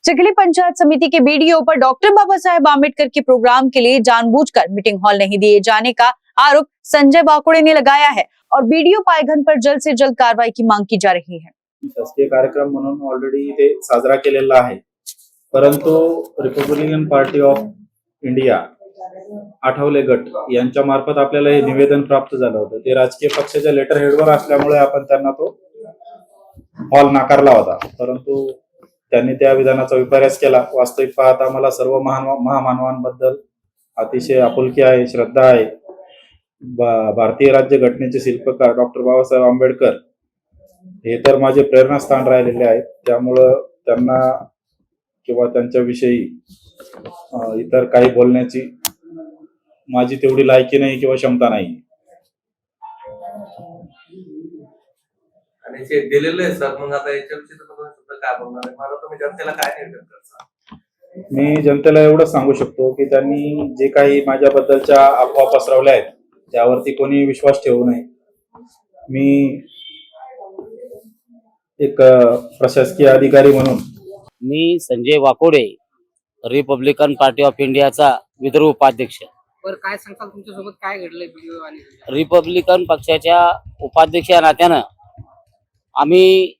चिखली पंचायत समिति के बीडीओ पर डॉक्टर बाबा साहेब आम्बेडकर के प्रोग्राम के लिए जानबूझकर मीटिंग हॉल नहीं दिए जाने का आरोप संजय वाकोडे ने लगाया है और बीडीओ पायघन पर जल्द से जल्द कार्रवाई की मांग की जा रही है। शासकीय कार्यक्रम म्हणून ऑलरेडी ते साजरा केलेला आहे, परंतु Republican party of India Athawale गट यांच्या मार्फत आपल्याला हे निवेदन प्राप्त झालं होतं। ते राजकीय पक्षाच्या लेटर हेडवर असल्यामुळे आपण त्यांना तो हॉल नाकारला होता, परंतु त्यांनी त्या विधानाचा विपर्यास केला। वास्तविक पाहता मला सर्व महामानवांबद्दल अतिशय आपुलकी आहे, श्रद्धा आहे। भारतीय राज्य घटनेचे शिल्पकार डॉक्टर बाबासाहेब आंबेडकर हे तर माझे प्रेरणास्थान राहिलेले आहेत, त्यामुळे त्यांना किंवा त्यांच्याविषयी इतर काही बोलण्याची माझी तेवढी लायकी नाही किंवा क्षमता नाही। आणि जे दिलेलं आहे सर, मग आता याच्याविषयी तुम्ही सुद्धा काय बोलणार आहे? मला तुम्ही जनतेला काय निवेदन करता? मी जनतेला एवढं सांगू शकतो की त्यांनी जे काही माझ्याबद्दलच्या अफवा पसरवल्या आहेत त्यावरती कोणी विश्वास ठेवू नये। मी एक प्रशासकीय अधिकारी म्हणून मी Sanjay Wakode, republican party of इंडियाचा विदर्भ उपाध्यक्ष। काय सांगताल तुमच्यासोबत काय घडलंय व्हिडिओ आणि रिपब्लिकन पक्षाच्या उपाध्यक्ष या नात्यानं आम्ही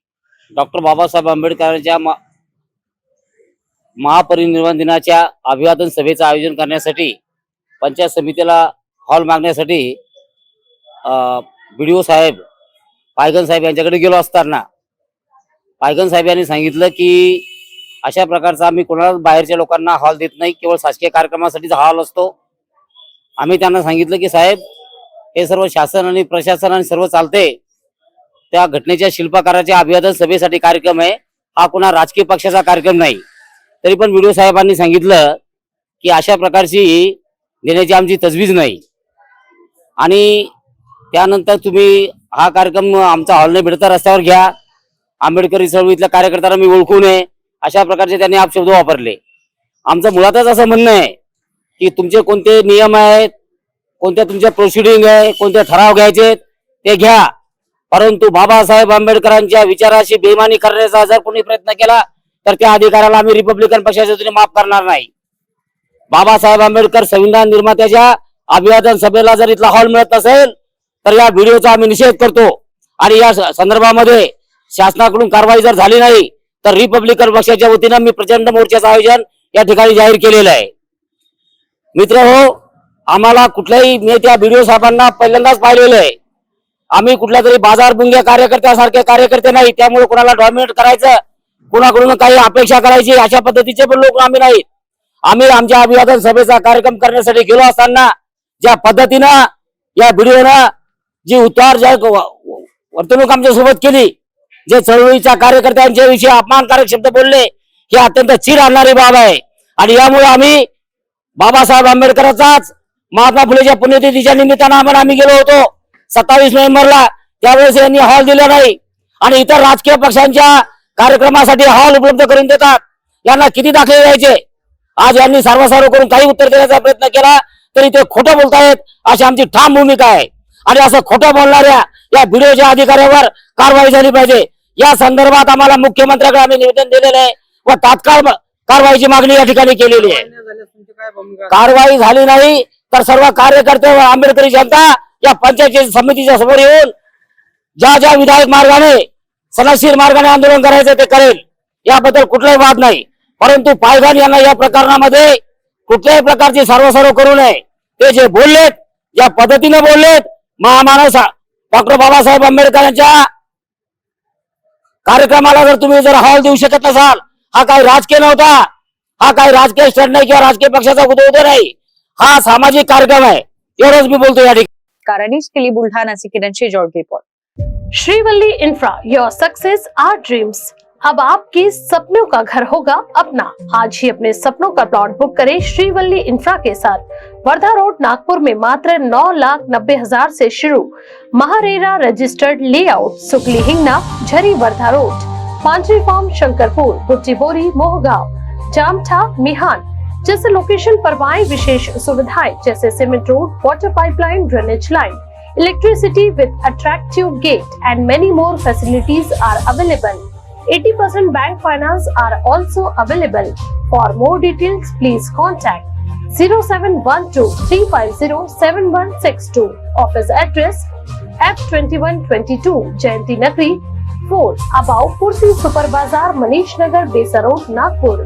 डॉक्टर बाबासाहेब आंबेडकरांच्या महापरिनिर्वाण दिनाच्या अभिवादन सभेचं आयोजन करण्यासाठी पंचायत समितीला हॉल मागण्यासाठी बीडीओ साहेब पायघन साहेब यांच्याकडे गेलो असताना पायघन साहेब यांनी सांगितलं की अशा प्रकारचा आम्ही कोणाला बाहेरच्या लोकांना हॉल देत नाही, केवळ शासकीय कार्यक्रमासाठीच हॉल असतो। आम्ही त्यांना सांगितलं की साहेब, हे सर्व शासन आणि प्रशासन आणि सर्व चालते त्या घटनेच्या शिल्पकाराच्या अभिवादन सभेसाठी कार्यक्रम आहे, हा कोणा राजकीय पक्षाचा कार्यक्रम नाही। तरी पण बीडीओ साहेबांनी सांगितलं की अशा प्रकारची देण्याची आमची तजवीज नाही आणि त्यानंतर तुम्ही हा कार्यक्रम आमचा हॉल नाही भेटता रस्त्यावर घ्या, आंबेडकरी चळवळीतल्या कार्यकर्त्यांना मी ओळखू नये, अशा प्रकारचे त्यांनी अपशब्द वापरले। आमचं मुळातच असं म्हणणं आहे की तुमचे कोणते नियम आहेत, कोणत्या तुमच्या प्रोसिडिंग आहे, कोणते ठराव घ्यायचे ते घ्या, परंतु बाबासाहेब आंबेडकरांच्या विचाराशी बेईमानी करण्याचा जर कोणी प्रयत्न केला तर त्या अधिकाराला आम्ही रिपब्लिकन पक्षाच्या वतीने माफ करणार नाही। बाबासाहेब आंबेडकर संविधान निर्मात्याच्या अभिवादन सभेला जर इथला हॉल मिळत नसेल तर या व्हिडिओचा आम्ही निषेध करतो आणि या संदर्भामध्ये शासनाकडून कारवाई जर झाली नाही तर रिपब्लिकन पक्षाच्या वतीने मी प्रचंड मोर्चाचं आयोजन या ठिकाणी जाहीर केलेलं आहे। मित्रहो, आम्हाला कुठल्याही, मी त्या बीडीओ साहेबांना पहिल्यांदाच पाहिलेलं आहे, आम्ही कुठल्या तरी बाजार बुंग्या कार्यकर्त्यासारखे कार्यकर्ते नाही, त्यामुळे कोणाला डॉमिनेट करायचं, कोणाकडून काही अपेक्षा करायची अशा पद्धतीचे पण लोक आम्ही नाही। आम्ही आमच्या अभिवादन सभेचा कार्यक्रम करण्यासाठी गेलो असताना ज्या पद्धतीनं या बीडीओनं जी उतार वर्तणूक आमच्या सोबत केली, जे चळवळीच्या कार्यकर्त्यांच्या विषयी अपमानकारक शब्द बोलले, हे अत्यंत चीड आणणारी बाब आहे आणि यामुळे आम्ही बाबासाहेब आंबेडकरांचाच महात्मा फुलेच्या पुण्यतिथीच्या निमित्तानं आम्ही गेलो होतो 27 नोव्हेंबरला, त्यावेळेस यांनी हॉल दिला नाही आणि इतर राजकीय पक्षांच्या कार्यक्रमासाठी हॉल उपलब्ध करून देतात, यांना किती दाखले द्यायचे? आज यांनी सर्वसार्व करून काही उत्तर देण्याचा प्रयत्न केला तरी ते खोटं बोलतायत, अशी आमची ठाम भूमिका आहे आणि असं खोटं बोलणाऱ्या या बीडीओच्या अधिकाऱ्यावर कारवाई झाली पाहिजे। या संदर्भात आम्हाला मुख्यमंत्र्यांकडे आम्ही निवेदन दिलेलं आहे व तात्काळ कारवाईची मागणी या ठिकाणी केलेली आहे। कारवाई झाली नाही तर सर्व कार्यकर्ते व आंबेडकरी जनता या पंचायत समितीच्या समोर येऊन ज्या ज्या विधायक मार्गाने, सनदशीर मार्गाने आंदोलन करायचं ते करेल, याबद्दल कुठलाही वाद नाही। परंतु पायघन यांना या प्रकरणामध्ये कुठल्याही प्रकारची सर्वसार्व करू नये। ते जे बोललेत, ज्या पद्धतीने बोललेत, महामानव डॉक्टर बाबासाहेब आंबेडकरांच्या कार्यक्रमाला जर तुम्ही जर हॉल देऊ शकत नसाल, हा काही राजकीय नव्हता, हा काही राजकीय स्टंट नाही किंवा राजकीय पक्षाचा उदय नाही, हा सामाजिक कार्यक्रम आहे, एवढंच मी बोलतो या ठिकाणी। कारणीज के लिए बुल्ढाना से Kiran Shejod report. Srivalli infra, your success our dreams. अब आपके सपनों का घर होगा अपना। आज ही अपने सपनों का प्लॉट बुक करें श्रीवल्ली इंफ्रा के साथ। वर्धा रोड, नागपुर में मात्र 9,90,000 से शुरू। महारेरा रजिस्टर्ड लेआउट, सुकली हिंगना, झरी वर्धा रोड, पांचवी फार्म, शंकरपुर, बुच्चीबोरी, मोहगांव, जामठा, मिहान जैसे लोकेशन पर पाएं विशेष सुविधाएं जैसे cement road, water pipeline, drainage line, electricity with attractive gate and many more facilities are available. 80% bank finance are also available. For more details, please contact 0712-350-7162. Office address F2122 Jayanti Nagri 4 above Kursi Super Bazaar, Manish Nagar, Besa Road, Nagpur.